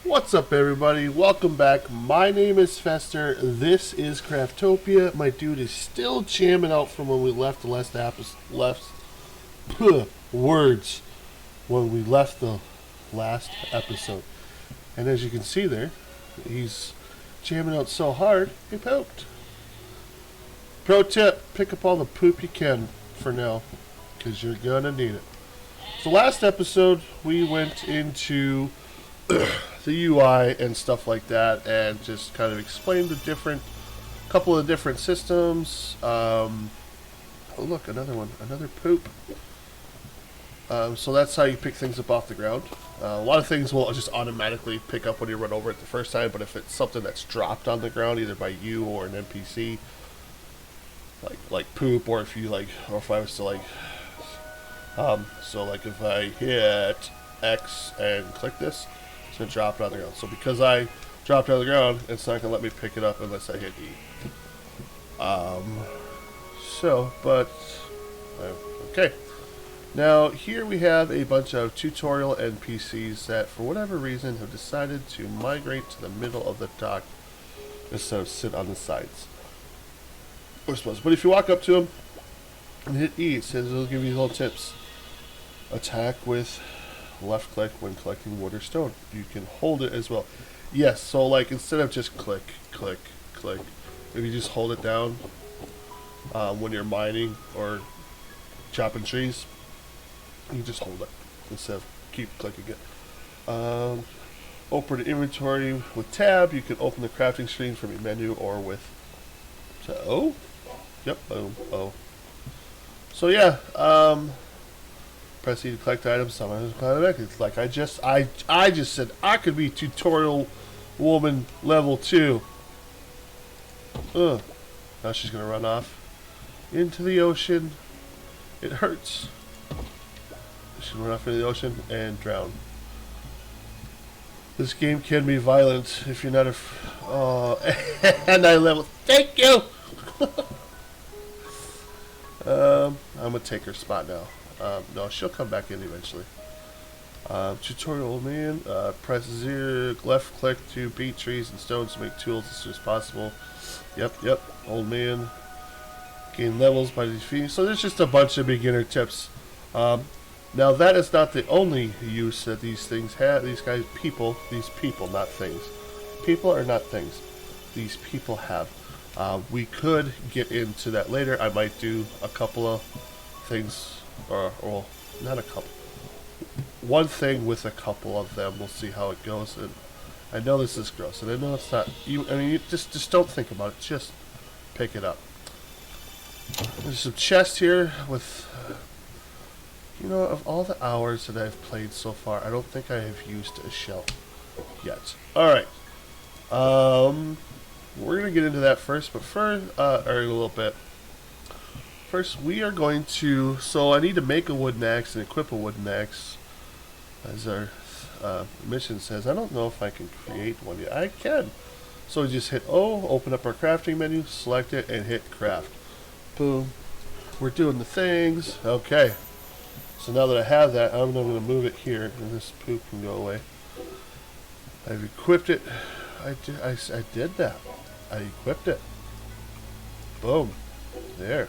What's up, everybody? Welcome back. My name is Fester. This is Craftopia. My dude is still jamming out from when we left the last words when we left the last episode. And as you can see there, he's jamming out so hard he pooped. Pro tip: pick up all the poop you can for now, because you're gonna need it. So last episode we went into the UI and stuff like that, and just kind of explained the couple of different systems. Oh look, another one, another poop. So that's how you pick things up off the ground. A lot of things will just automatically pick up when you run over it the first time, but if it's something that's dropped on the ground, either by you or an NPC, like poop, or if I was to so like if I hit X and click this, it's going to drop it on the ground. So because I dropped it on the ground, it's not going to let me pick it up unless I hit E. Okay. Now here we have a bunch of tutorial NPCs that for whatever reason have decided to migrate to the middle of the dock instead of sit on the sides. But if you walk up to them and hit E, it says it'll give you little tips. Attack with left click when collecting wood or stone. You can hold it as well. Yes, so like instead of just click, click, click, if you just hold it down when you're mining or chopping trees, you just hold it instead of keep clicking it. Open the inventory with tab. You can open the crafting screen from your menu or with O. Yep, O. So yeah, press E to collect items. It's like I just said I could be tutorial woman level 2. Now she's gonna run off into the ocean. It hurts. She'll run off into the ocean and drown. This game can be violent if you're not and I level. Thank you. I'm gonna take her spot now. No, she'll come back in eventually. Tutorial man. Press zero left click to beat trees and stones to make tools as soon as possible. Yep. Old man. Gain levels by defeating. So there's just a bunch of beginner tips. Now that is not the only use that these things have. These people, not things. People are not things. These people have. We could get into that later. I might do a couple of things, or well, not a couple. One thing with a couple of them. We'll see how it goes. And I know this is gross, and I know it's not. You just don't think about it. Just pick it up. There's some chest here with. Of all the hours that I've played so far, I don't think I have used a shell yet. Alright. We're going to get into that first, but first, or in a little bit. First, we are going to, so I need to make a wooden axe and equip a wooden axe. As our mission says, I don't know if I can create one yet. I can. So we just hit O, open up our crafting menu, select it, and hit craft. Boom. We're doing the things. Okay. So now that I have that, I'm going to move it here, and this poop can go away. I've equipped it. I did that. I equipped it. Boom. There.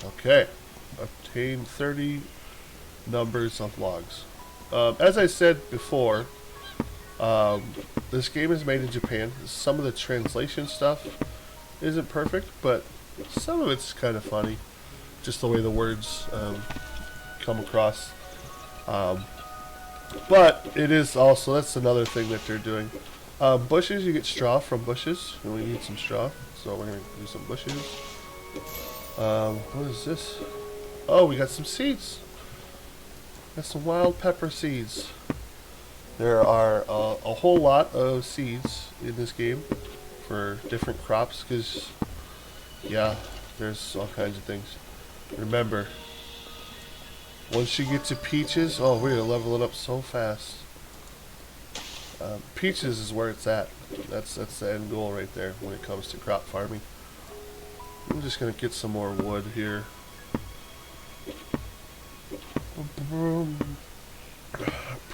Okay. Obtain 30 numbers of logs. As I said before, this game is made in Japan. Some of the translation stuff isn't perfect, but some of it's kind of funny. Just the way the words come across. But it is also, that's another thing that they're doing. Bushes, you get straw from bushes, and we need some straw, so we're going to do some bushes. What is this? Oh, we got some seeds. Got some wild pepper seeds. There are a whole lot of seeds in this game for different crops, because, yeah, there's all kinds of things. Remember, once you get to peaches, oh, we're going to level it up so fast. Peaches is where it's at. That's the end goal right there when it comes to crop farming. I'm just going to get some more wood here.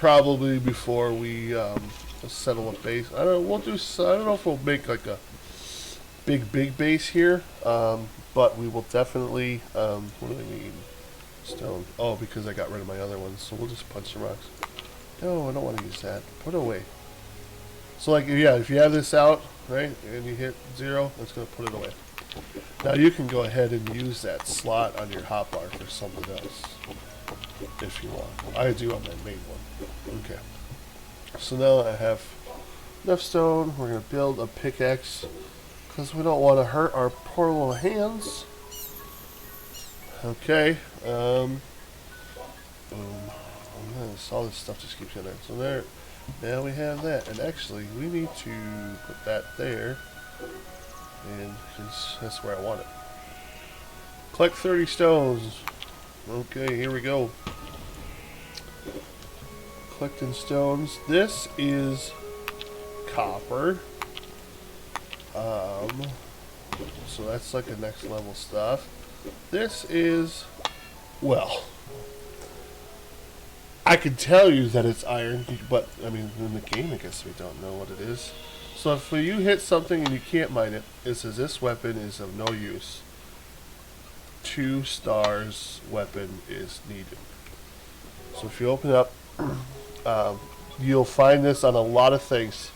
probably before we settle a base. I don't know. We'll do. I don't know if we'll make like a big base here, but we will definitely. What do we need? Stone. Oh, because I got rid of my other ones, so we'll just punch some rocks. No, I don't want to use that. Put it away. So like, yeah, if you have this out, right, and you hit 0, it's going to put it away. Now you can go ahead and use that slot on your hotbar for something else, if you want. I do on my main one. Okay. So now I have enough stone. We're going to build a pickaxe, because we don't want to hurt our poor little hands. Okay. Boom. All this stuff just keeps getting there. So there. Now we have that. And actually, we need to put that there. And that's where I want it. Collect 30 stones. Okay, here we go. Collecting stones. This is copper. So that's like the next level stuff. This is, well, I can tell you that it's iron, but I mean in the game I guess we don't know what it is. So if you hit something and you can't mine it, it says this weapon is of no use. 2 stars weapon is needed. So if you open it up, you'll find this on a lot of things.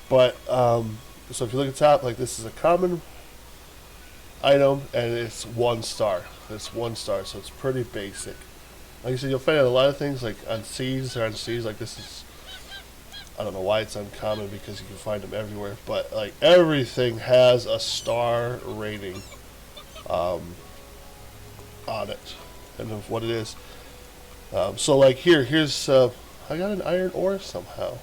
But so if you look at the top, like this is a common item and it's 1 star. It's 1 star, so it's pretty basic. Like I said, you'll find out a lot of things like on seas like this is, I don't know why it's uncommon because you can find them everywhere, but like everything has a star rating on it and of what it is. So like here's I got an iron ore somehow.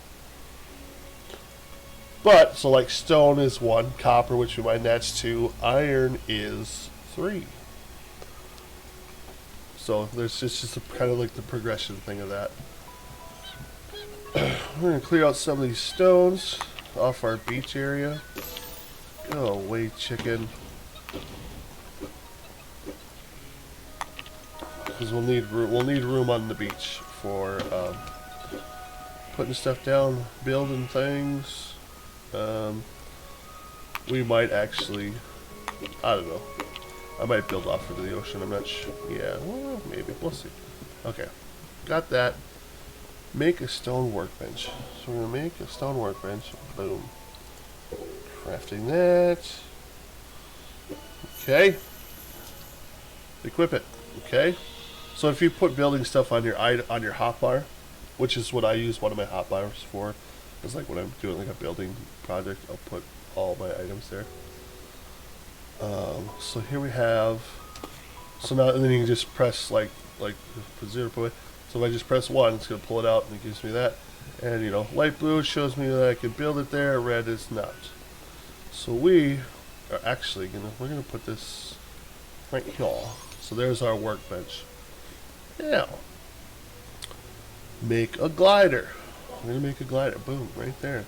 But so like stone is 1, copper, which we mine, that's 2, iron is 3. So there's just kind of like the progression thing of that. We're going to clear out some of these stones off our beach area. Go away, chicken. Because we'll need room on the beach for putting stuff down, building things. We might actually, I don't know. I might build off into the ocean, I'm not sure. Yeah, well, maybe. We'll see. Okay. Got that. Make a stone workbench. So we're going to make a stone workbench. Boom. Crafting that. Okay. Equip it. Okay. So if you put building stuff on your hotbar, which is what I use one of my hotbars for, is like when I'm doing like a building project, I'll put all my items there. So here we have, so now, and then you can just press like put 0 away. So if I just press 1, it's going to pull it out and it gives me that. And you know, light blue shows me that I can build it there, red is not. So we are actually we're gonna put this right here. So there's our workbench. Now, make a glider. We're gonna make a glider. Boom, right there.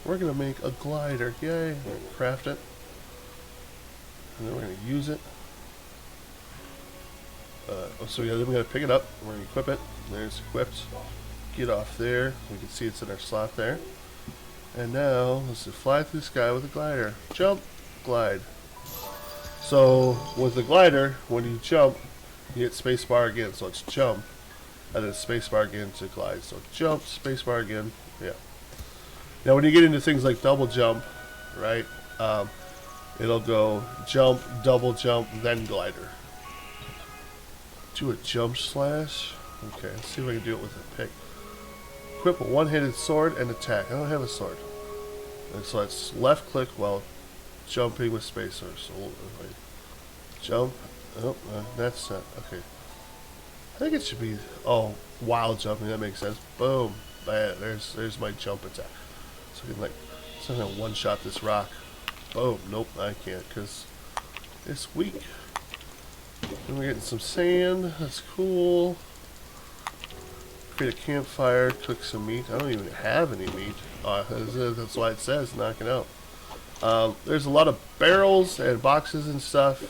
We're gonna make a glider. Yay! We're gonna craft it. And then we're going to use it. So yeah, then we got to pick it up. We're going to equip it. There's equipped. Get off there. You can see it's in our slot there. And now let's just fly through the sky with a glider. Jump, glide. So with the glider, when you jump, you hit spacebar again. So it's jump, and then spacebar again to glide. So jump, spacebar again. Yeah. Now when you get into things like double jump, right? It'll go jump, double jump, then glider. Do a jump slash. Okay, let's see if I can do it with a pick. Equip a one-handed sword and attack. I don't have a sword. And so it's left click while jumping with spacer. So wait. Jump. Oh, that's not okay. I think it should be while jumping. That makes sense. Boom. Bam. There's my jump attack. So I can like, so I'm gonna one-shot this rock. Boom. Nope, I can't because it's weak. Then we're getting some sand. That's cool. Create a campfire. Cook some meat. I don't even have any meat. That's why it says knock it out. There's a lot of barrels and boxes and stuff.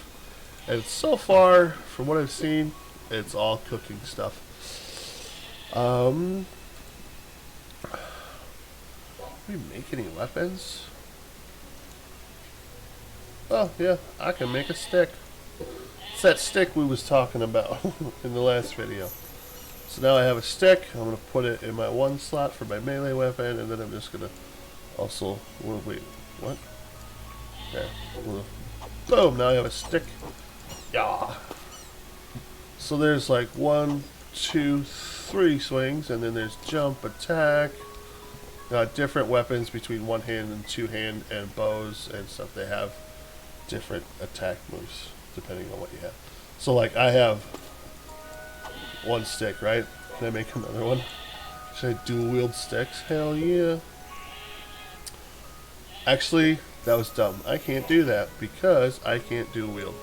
And so far, from what I've seen, it's all cooking stuff. Can we make any weapons? Oh, yeah, I can make a stick. It's that stick we was talking about in the last video. So now I have a stick. I'm going to put it in my one slot for my melee weapon, and then I'm just going to also... Wait, what? Okay. Boom, now I have a stick. Yeah. So there's like 1, 2, 3 swings, and then there's jump, attack. Different weapons between one hand and two hand, and bows and stuff. They have different attack moves depending on what you have. So like I have one stick, right? Can I make another one? Should I dual wield sticks? Hell yeah. Actually, that was dumb. I can't do that because I can't dual wield.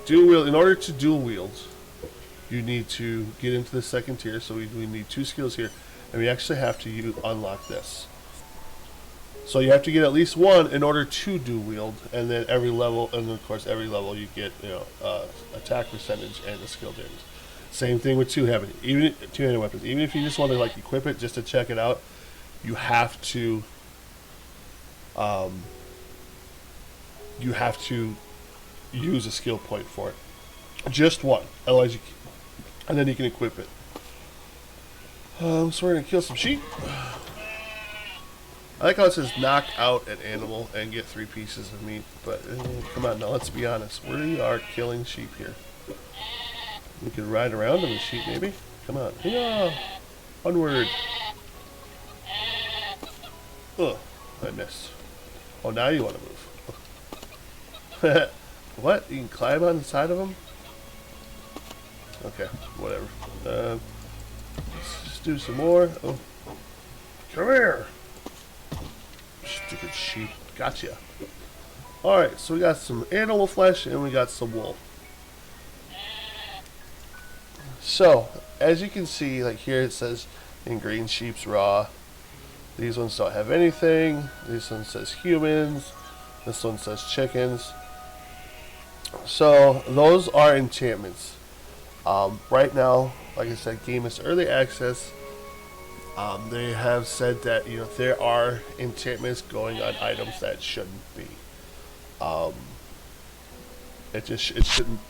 Dual wield. In order to dual wield, you need to get into the second tier. So we need 2 skills here, and we actually have to unlock this. So you have to get at least 1 in order to dual wield, and then every level, and of course every level you get attack percentage and the skill damage. Same thing with two-handed weapons. Even if you just want to like equip it just to check it out, you have to use a skill point for it. Just 1, otherwise you can, and then you can equip it. So we're gonna kill some sheep. I like how it says knock out an animal and get 3 pieces of meat, but come on now, let's be honest. We are killing sheep here. We could ride around on the sheep maybe. Come on. Yeah. Onward. Oh, I missed. Oh, now you want to move. What? You can climb on the side of them? Okay, whatever. Let's just do some more. Oh. Come here. Stupid sheep. Gotcha. Alright, so we got some animal flesh and we got some wool. So, as you can see, like here it says in green, sheep's raw. These ones don't have anything. This one says humans. This one says chickens. So, those are enchantments. Right now, like I said, game is early access. They have said that there are enchantments going on items that shouldn't be. It shouldn't.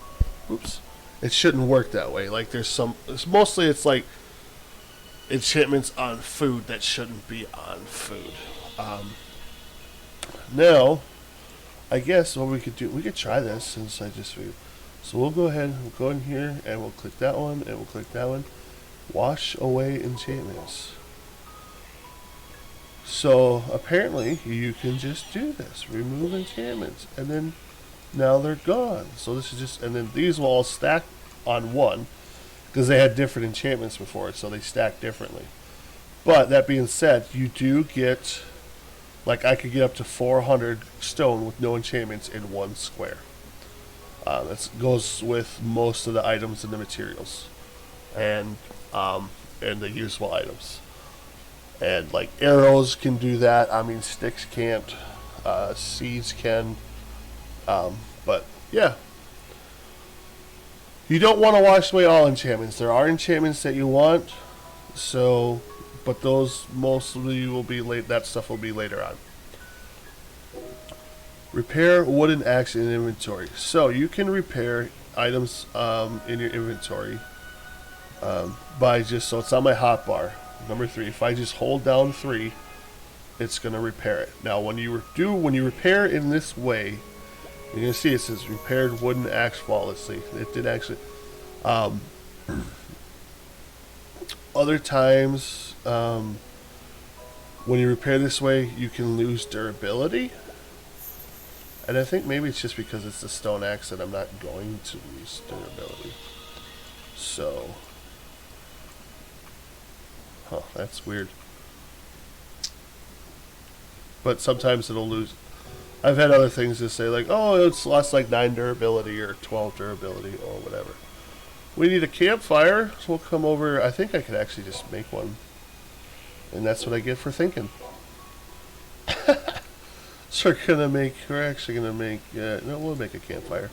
Oops. It shouldn't work that way. Like there's some. Mostly it's like enchantments on food that shouldn't be on food. Now, I guess what we could do, we could try this since I just read. So we'll go ahead. We'll go in here and we'll click that one and we'll click that one. Wash away enchantments. So apparently you can just do this. Remove enchantments. And then now they're gone. So this is just, and then these will all stack on one because they had different enchantments before, so they stack differently. But that being said, you do get, like I could get up to 400 stone with no enchantments in one square. That goes with most of the items and the materials. And the useful items. And like arrows can do that. I mean, sticks can't. Seeds can. But yeah. You don't want to wash away all enchantments. There are enchantments that you want. So, but those mostly will be late. That stuff will be later on. Repair wooden axe in inventory. So you can repair items in your inventory. By just, so it's on my hotbar, number 3. If I just hold down 3, it's gonna repair it. Now, when you repair in this way, you're gonna see it says repaired wooden axe flawlessly. It did actually. Other times, when you repair this way, you can lose durability, and I think maybe it's just because it's the stone axe that I'm not going to lose durability. So. Huh, that's weird. But sometimes it'll lose. I've had other things to say like, oh, it's lost like 9 durability or 12 durability or whatever. We need a campfire, so we'll come over. I think I could actually just make one. And that's what I get for thinking. So we're actually gonna make, no, we'll make a campfire.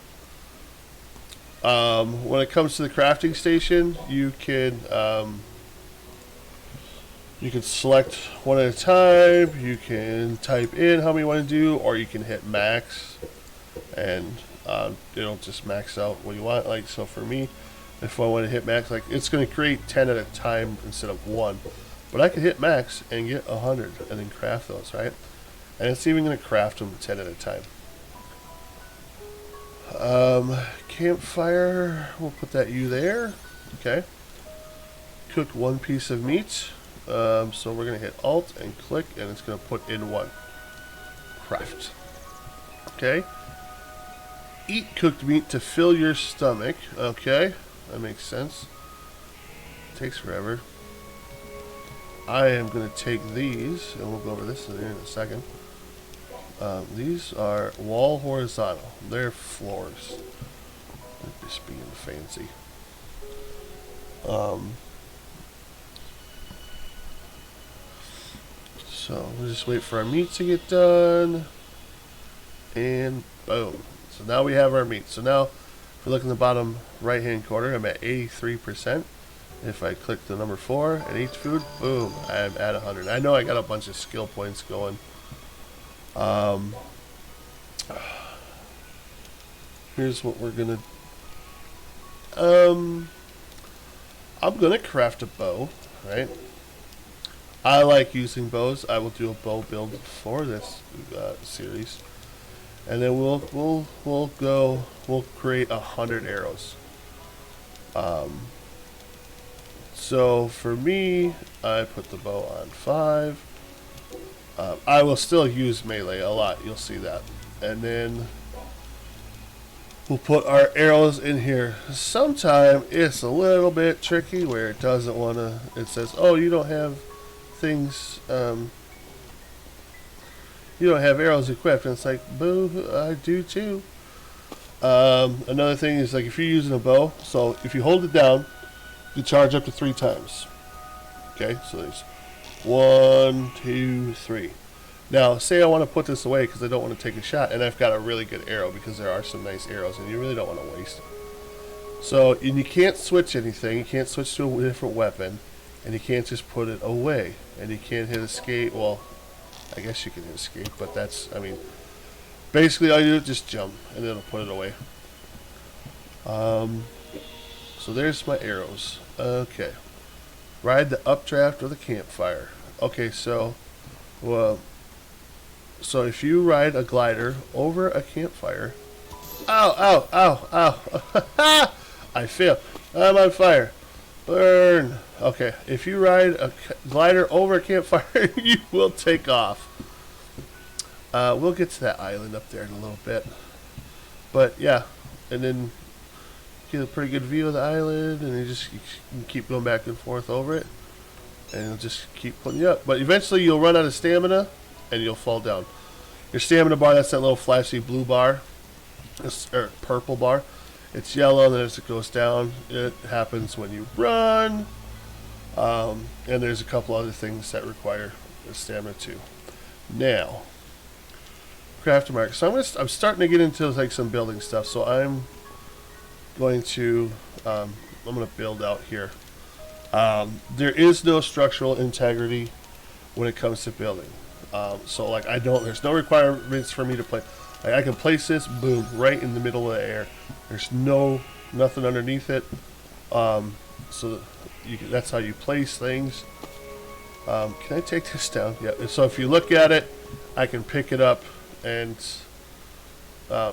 When it comes to the crafting station, you can, You can select one at a time. You can type in how many you want to do, or you can hit max, and it'll just max out what you want. Like, so for me, if I want to hit max, like, it's going to create 10 at a time instead of one. But I could hit max and get 100 and then craft those, right? And it's even going to craft them 10 at a time. Campfire, we'll put that U there. Okay. Cook one piece of meat. So we're going to hit Alt and click, and it's going to put in one. Craft. Okay. Eat cooked meat to fill your stomach. Okay. That makes sense. Takes forever. I am going to take these, and we'll go over this in a second. These are wall horizontal. They're floors. Just being fancy. So we'll just wait for our meat to get done. And boom. So now we have our meat. So now, if we look in the bottom right hand corner, I'm at 83%. If I click the number 4 and eat food, boom, I'm at 100. I know I got a bunch of skill points going. Here's what we're gonna. I'm gonna craft a bow, right? I like using bows. I will do a bow build for this series, and then we'll create 100 arrows. So for me, I put the bow on 5. I will still use melee a lot. You'll see that, and then we'll put our arrows in here. Sometimes it's a little bit tricky where it doesn't want to. It says, "Oh, you don't have things. You don't have arrows equipped," and it's like, "Boo! I do too." Another thing is, like, if you're using a bow, so if you hold it down, you charge up to 3 times. Okay, so there's 1, 2, 3. Now, say I want to put this away because I don't want to take a shot, and I've got a really good arrow because there are some nice arrows, and you really don't want to waste them. So, and you can't switch anything. You can't switch to a different weapon, and you can't just put it away, and you can't hit escape. Well, I guess you can hit escape, but that's, I mean, basically all you do is just jump, and it'll put it away. So there's my arrows. Okay. Ride the updraft or the campfire. Okay, so, well, so if you ride a glider over a campfire, ow, ow, ow, ow, I failed. I'm on fire. Burn. Okay, if you ride a glider over a campfire, you will take off. We'll get to that island up there in a little bit. But yeah, and then get a pretty good view of the island, and you can keep going back and forth over it, and it'll just keep putting you up. But eventually you'll run out of stamina, and you'll fall down. Your stamina bar, that's that little flashy blue bar, or purple bar. It's yellow, and then as it goes down, it happens when you run. And there's a couple other things that require stamina too. Now, craft mark. So I'm starting to get into like some building stuff. So I'm going to build out here. There is no structural integrity when it comes to building. So like there's no requirements for me to play. Like, I can place this, boom, right in the middle of the air. There's nothing underneath it. So that's how you place things. Can I take this down? Yeah. So if you look at it, I can pick it up, and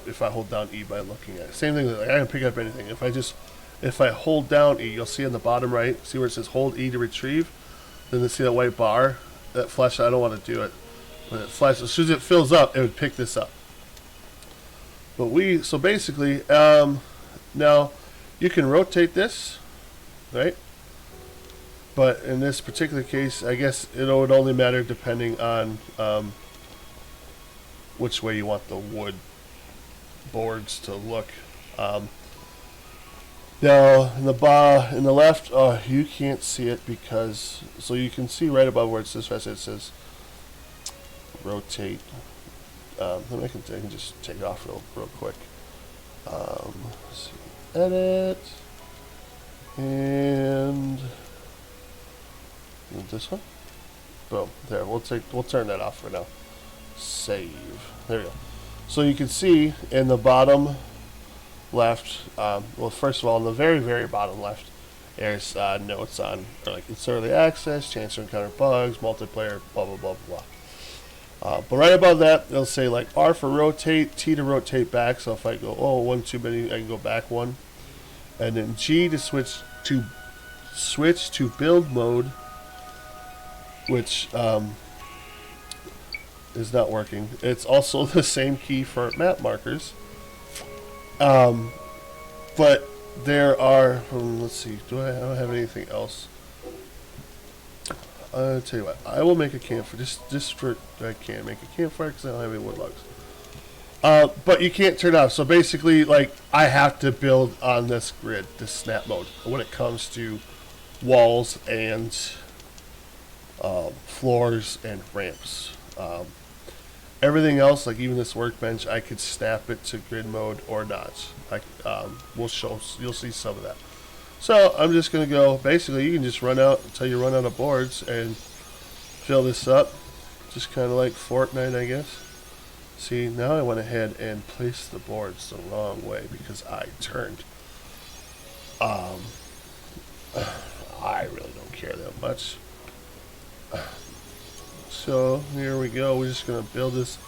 if I hold down E by looking at it, same thing. Like, I can pick up anything. If I hold down E, you'll see on the bottom right. See where it says "Hold E to retrieve." Then you see that white bar, that flash. I don't want to do it, but it flashes. As soon as it fills up, it would pick this up. But so basically, now you can rotate this, right? But in this particular case, I guess it would only matter depending on which way you want the wood boards to look. Now in the left, you can't see it because, so you can see right above where it says rotate. I can just take it off real quick. Let's see, edit, and this one. Boom. There. We'll turn that off for now. Save. There we go. So you can see in the bottom left, well, first of all, in the very, very bottom left, there's notes on, like, it's early access, chance to encounter bugs, multiplayer, blah, blah, blah, blah. But right above that, it'll say, like, R for rotate, T to rotate back. So if I go, oh, one too many, I can go back one. And then G to switch to build mode, which is not working. It's also the same key for map markers. But there are, let's see, I don't have anything else. I'll tell you what, I will make a campfire, just for, I can't make a campfire because I don't have any wood logs. But you can't turn it off. So basically, like, I have to build on this grid, this snap mode, when it comes to walls and floors and ramps. Everything else, like even this workbench, I could snap it to grid mode or not. You'll see some of that. So I'm just gonna go. Basically, you can just run out until you run out of boards and fill this up, just kind of like Fortnite, I guess. See, now I went ahead and placed the boards the wrong way because I turned. I really don't care that much. So here we go. We're just gonna build this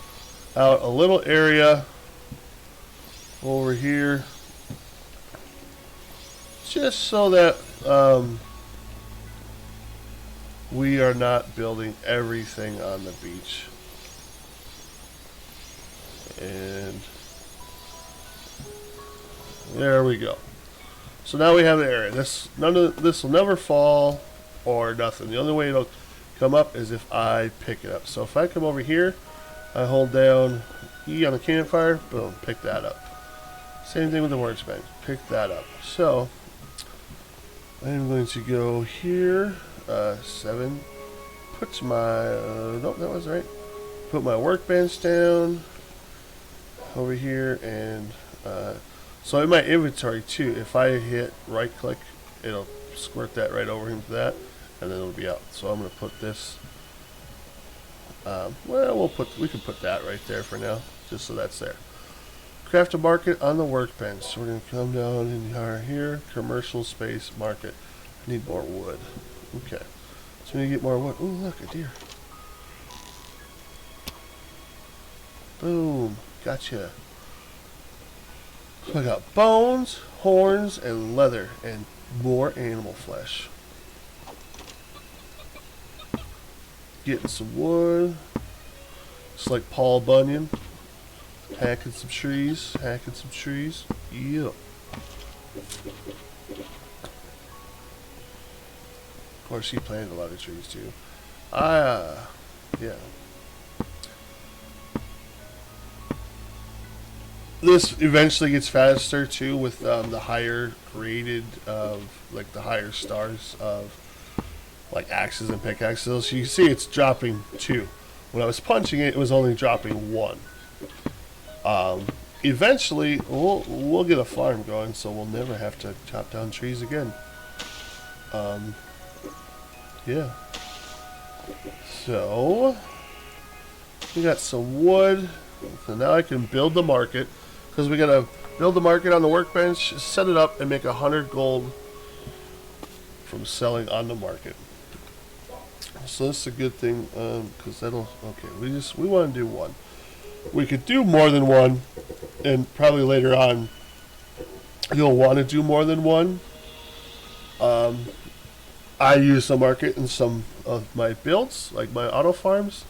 out a little area over here, just so that we are not building everything on the beach. And there we go. So now we have an area. None of this will never fall or nothing. The only way it'll come up is if I pick it up. So if I come over here, I hold down E on the campfire, boom, pick that up. Same thing with the workbench, pick that up. So I'm going to go here, 7. Put my nope, that was right. Put my workbench down over here, and so in my inventory too, if I hit right click, it'll squirt that right over into that, and then it'll be out. So I'm going to put this, well, we can put that right there for now, just so that's there. Craft a market on the workbench. So we're going to come down in here, commercial space market. I need more wood. Okay, so we need to get more wood. Oh, look, a deer. Boom, gotcha. So I got bones, horns, and leather, and more animal flesh. Getting some wood. It's like Paul Bunyan. Hacking some trees. Yep. Of course, he planted a lot of trees too. Yeah. This eventually gets faster too with the higher graded like the higher stars of like axes and pickaxes. So you see it's dropping 2. When I was punching it, it was only dropping 1. Eventually we'll get a farm going, so we'll never have to chop down trees again. Yeah. So we got some wood. So now I can build the market, because we gotta build the market on the workbench, set it up, and make 100 gold from selling on the market. So that's a good thing, because that'll, okay, we want to do 1. We could do more than 1, and probably later on you'll want to do more than 1. I use the market in some of my builds, like my auto farms,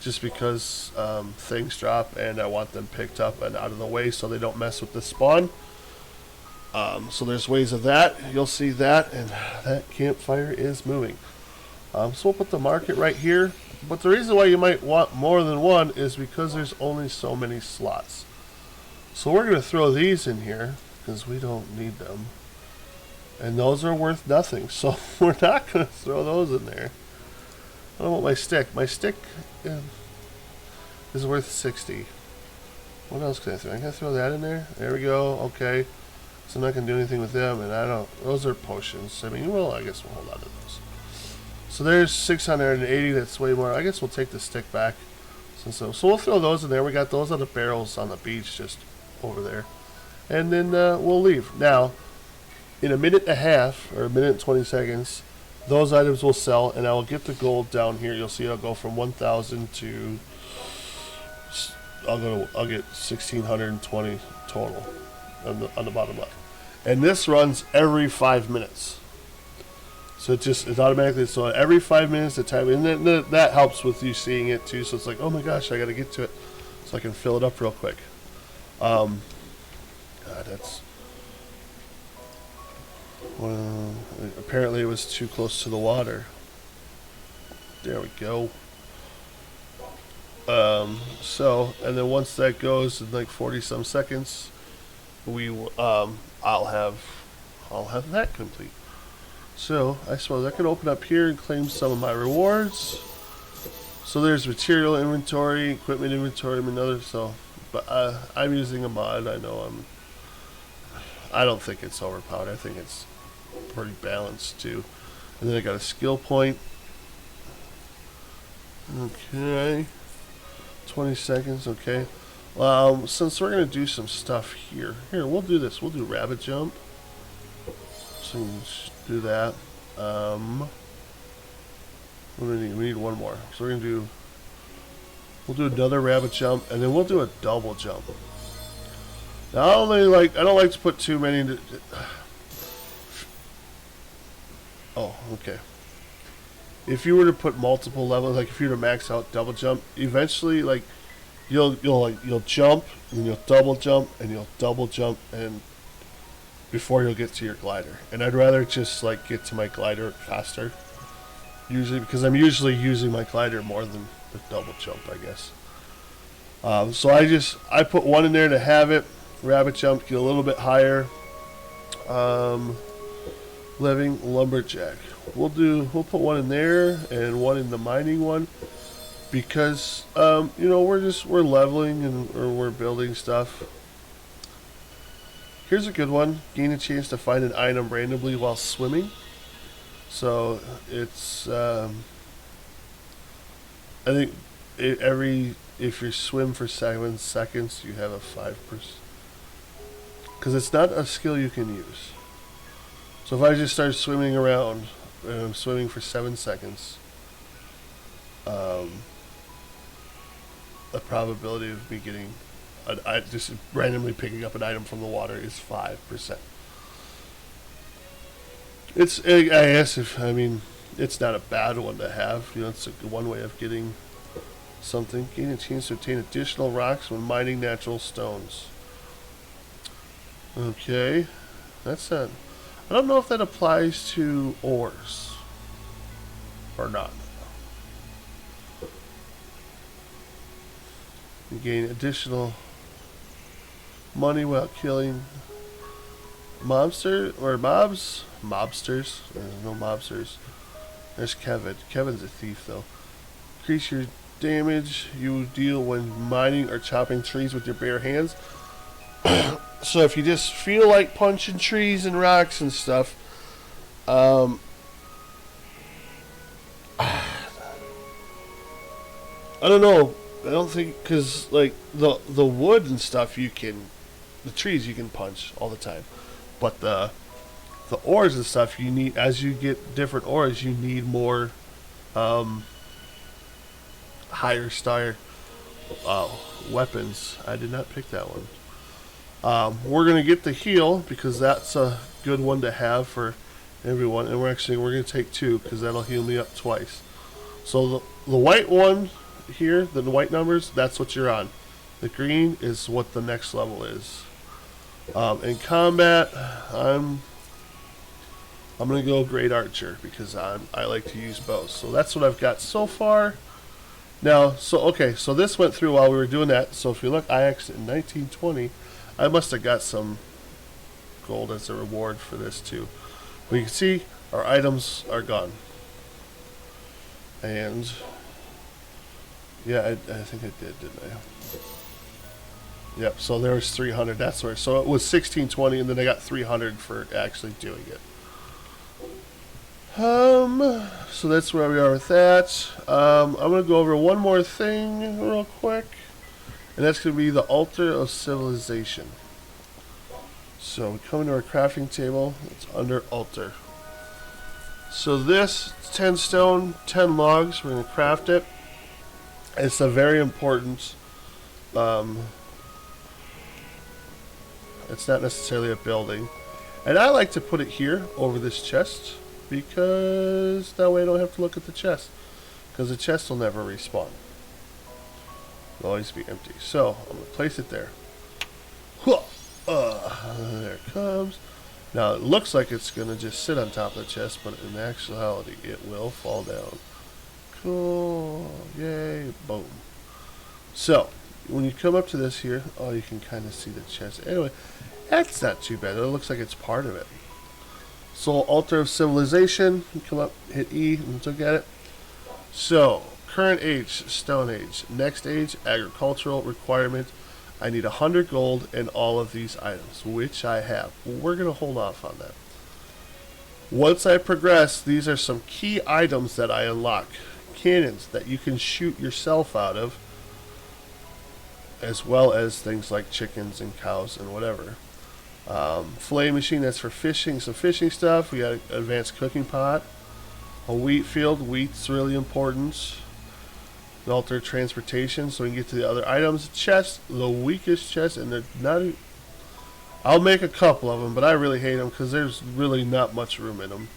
just because things drop and I want them picked up and out of the way so they don't mess with the spawn. So there's ways of that. You'll see that, and that campfire is moving. So we'll put the market right here. But the reason why you might want more than 1 is because there's only so many slots. So we're going to throw these in here because we don't need them. And those are worth nothing, so we're not going to throw those in there. I don't want my stick. My stick is worth 60. What else can I throw? I can throw that in there. There we go. Okay. So I'm not going to do anything with them, and I don't. Those are potions. I mean, well, I guess we'll hold on to those. So there's 680. That's way more. I guess we'll take the stick back. So we'll throw those in there. We got those on the barrels on the beach just over there. And then we'll leave. Now, in a minute and a half, or a minute and 20 seconds, those items will sell, and I will get the gold down here. You'll see it'll go from 1,000 to I'll get 1,620 total on the bottom left. And this runs every 5 minutes. So it's automatically, so every 5 minutes the time, and that helps with you seeing it too. So it's like, oh my gosh, I got to get to it, so I can fill it up real quick. God, that's. Well, apparently it was too close to the water. There we go. So, and then once that goes in like 40 some seconds, I'll have that complete. So I suppose I can open up here and claim some of my rewards. So there's material inventory, equipment inventory, and other. So, but I'm using a mod. I know I don't think it's overpowered. I think it's pretty balanced too. And then I got a skill point. Okay. 20 seconds, okay. Since we're going to do some stuff here, we'll do this. We'll do rabbit jump. So we'll do that. What do we need? We need one more. So we'll do another rabbit jump, and then we'll do a double jump. Now, I don't like to put too many. Oh, okay. If you were to put multiple levels, like if you were to max out double jump, eventually, like you'll jump, and you'll double jump, and you'll double jump, and before you'll get to your glider. And I'd rather just like get to my glider faster, usually, because I'm usually using my glider more than the double jump, I guess. So I put one in there to have it. Rabbit jump, get a little bit higher. Living lumberjack. We'll put one in there and one in the mining one, because we're leveling and we're building stuff. Here's a good one. Gain a chance to find an item randomly while swimming. So it's I think if you swim for 7 seconds, you have a 5%. Because it's not a skill you can use. So if I just start swimming around, and I'm swimming for 7 seconds, the probability of me getting, just randomly picking up an item from the water is 5%. It's not a bad one to have. It's one way of getting something. Gain a chance to obtain additional rocks when mining natural stones. Okay, that's that. I don't know if that applies to ores or not. You gain additional money while killing mobsters. There's no mobsters. There's Kevin. Kevin's a thief, though. Increase your damage you deal when mining or chopping trees with your bare hands. So if you just feel like punching trees and rocks and stuff, I don't know. I don't think, because like the wood and stuff, the trees you can punch all the time, but the ores and stuff, you need, as you get different ores, you need more higher star weapons. I did not pick that one. We're going to get the heal, because that's a good one to have for everyone. And we're going to take 2, because that'll heal me up twice. So the white one here, the white numbers, that's what you're on. The green is what the next level is. In combat, I'm going to go Great Archer, because I like to use bows. So that's what I've got so far. Now, so this went through while we were doing that. So if you look, I actually, in 1920... I must have got some gold as a reward for this too. But you can see our items are gone. And yeah, I think I did, didn't I? Yep, so there was 300. That's where. So it was 1620, and then I got 300 for actually doing it. So that's where we are with that. I'm going to go over one more thing real quick, and that's going to be the altar of civilization. So we come into our crafting table. It's under altar. So this 10 stone, 10 logs. We're going to craft it. It's a very important. It's not necessarily a building, and I like to put it here over this chest because that way I don't have to look at the chest, because the chest will never respawn. It'll always be empty. So I'm going to place it there. There it comes. Now it looks like it's going to just sit on top of the chest, but in actuality it will fall down. Cool. Yay. Boom. So when you come up to this here, oh, you can kind of see the chest. Anyway, that's not too bad. It looks like it's part of it. So altar of civilization. You come up, hit E, and look at it. So current age, Stone Age. Next age, agricultural requirement. I need 100 gold and all of these items, which I have. We're going to hold off on that. Once I progress, these are some key items that I unlock. Cannons that you can shoot yourself out of, as well as things like chickens and cows and whatever. Fillet machine, that's for fishing, some fishing stuff. We got an advanced cooking pot. A wheat field, wheat's really important. An altar transportation, so we can get to the other items. Chest, the weakest chest, and they're not. I'll make a couple of them, but I really hate them because there's really not much room in them.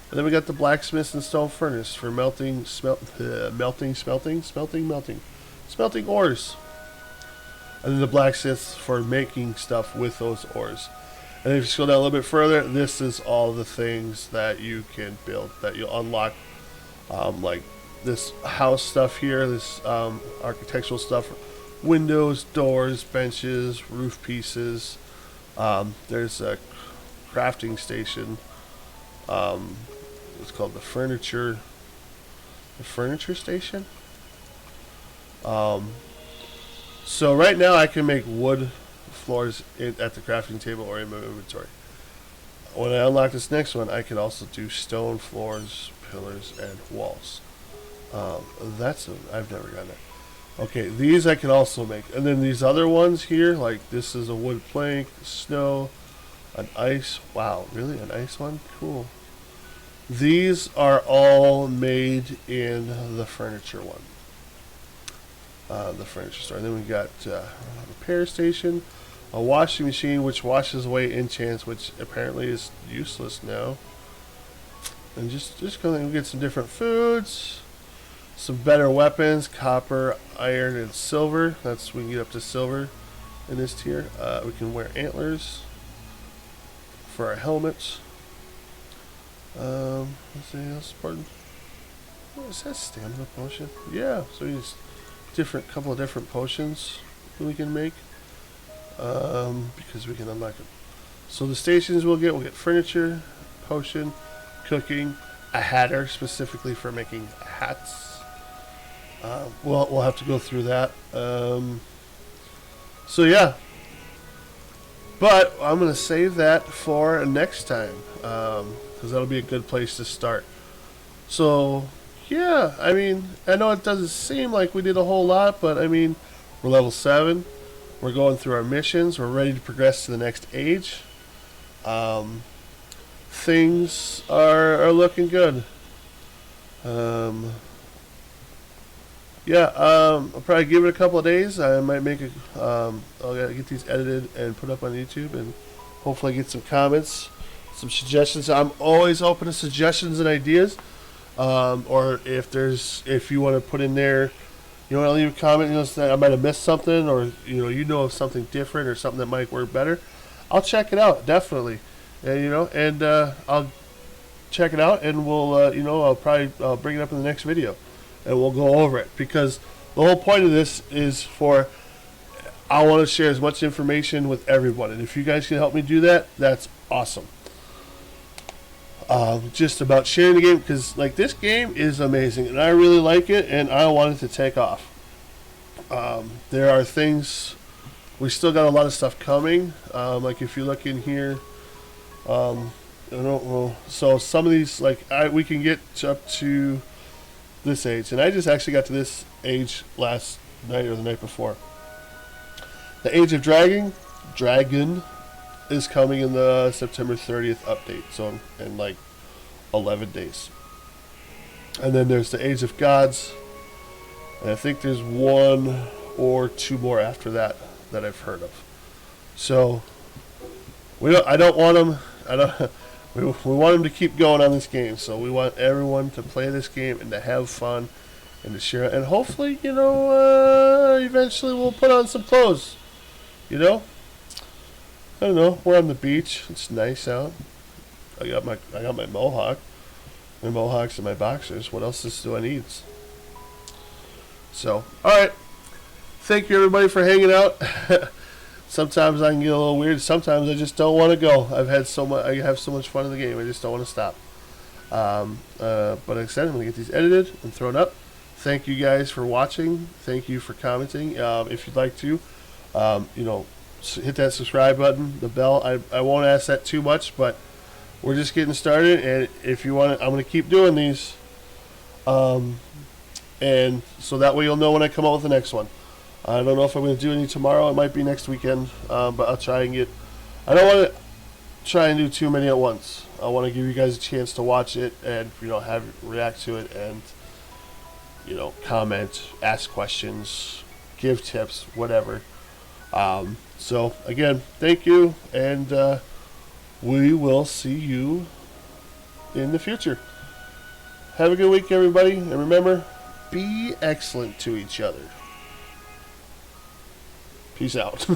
And then we got the blacksmith and stone furnace for melting ores. And then the blacksmith for making stuff with those ores. And if you scroll down a little bit further, this is all the things that you can build, that you'll unlock, like this house stuff here, this architectural stuff, windows, doors, benches, roof pieces. There's a crafting station. It's called the furniture station. So right now I can make wood floors at the crafting table or in my inventory. When I unlock this next one, I can also do stone floors, pillars, and walls. I've never done that. Okay, these I can also make. And then these other ones here, like this is a wood plank, snow, an ice. Wow, really? An ice one? Cool. These are all made in the furniture one. The furniture store. And then we got a repair station, a washing machine which washes away enchants, which apparently is useless now. And just go and get some different foods, some better weapons, copper, iron, and silver. That's we can get up to silver in this tier. We can wear antlers for our helmets. What's anything else important? What is that, stamina potion? Yeah, so we just couple of different potions that we can make, because we can unlock them. So the stations we'll get furniture, potion, cooking, a hatter specifically for making hats. We'll have to go through that. So yeah, but I'm gonna save that for next time, because that'll be a good place to start. So yeah, I mean, I know it doesn't seem like we did a whole lot, but I mean, we're level 7. We're going through our missions. We're ready to progress to the next age. Things are looking good. Yeah, I'll probably give it a couple of days. I might make I'll get these edited and put up on YouTube, and hopefully get some comments, some suggestions. I'm always open to suggestions and ideas. Or if you want to put in there, you want to leave a comment, say I might have missed something, or you know of something different or something that might work better, I'll check it out, definitely. And I'll check it out, and we'll I'll bring it up in the next video, and we'll go over it, because the whole point of this is I want to share as much information with everyone, and if you guys can help me do that, that's awesome. Just about sharing the game, because like this game is amazing and I really like it, and I want it to take off. There are things, we still got a lot of stuff coming, like if you look in here, I don't know. So some of these, like, we can get up to this age. And I just actually got to this age last night or the night before. The Age of Dragon is coming in the September 30th update. So in like 11 days. And then there's the Age of Gods. And I think there's 1 or 2 more after that I've heard of. So I don't want them. We want them to keep going on this game. So we want everyone to play this game and to have fun and to share it. And hopefully, eventually we'll put on some clothes. I don't know. We're on the beach. It's nice out. I got my mohawk. My mohawks and my boxers. What else do I need? So, alright. Thank you everybody for hanging out. Sometimes I can get a little weird. Sometimes I just don't want to go. I have so much fun in the game. I just don't want to stop. But like I said, I'm going to get these edited and thrown up. Thank you guys for watching. Thank you for commenting. If you'd like to, hit that subscribe button, the bell. I won't ask that too much, but we're just getting started. And if you want, I'm going to keep doing these. And so that way you'll know when I come out with the next one. I don't know if I'm going to do any tomorrow. It might be next weekend, but I'll try and I don't want to try and do too many at once. I want to give you guys a chance to watch it and react to it and comment, ask questions, give tips, whatever. So again, thank you, and we will see you in the future. Have a good week, everybody, and remember, be excellent to each other. Peace out.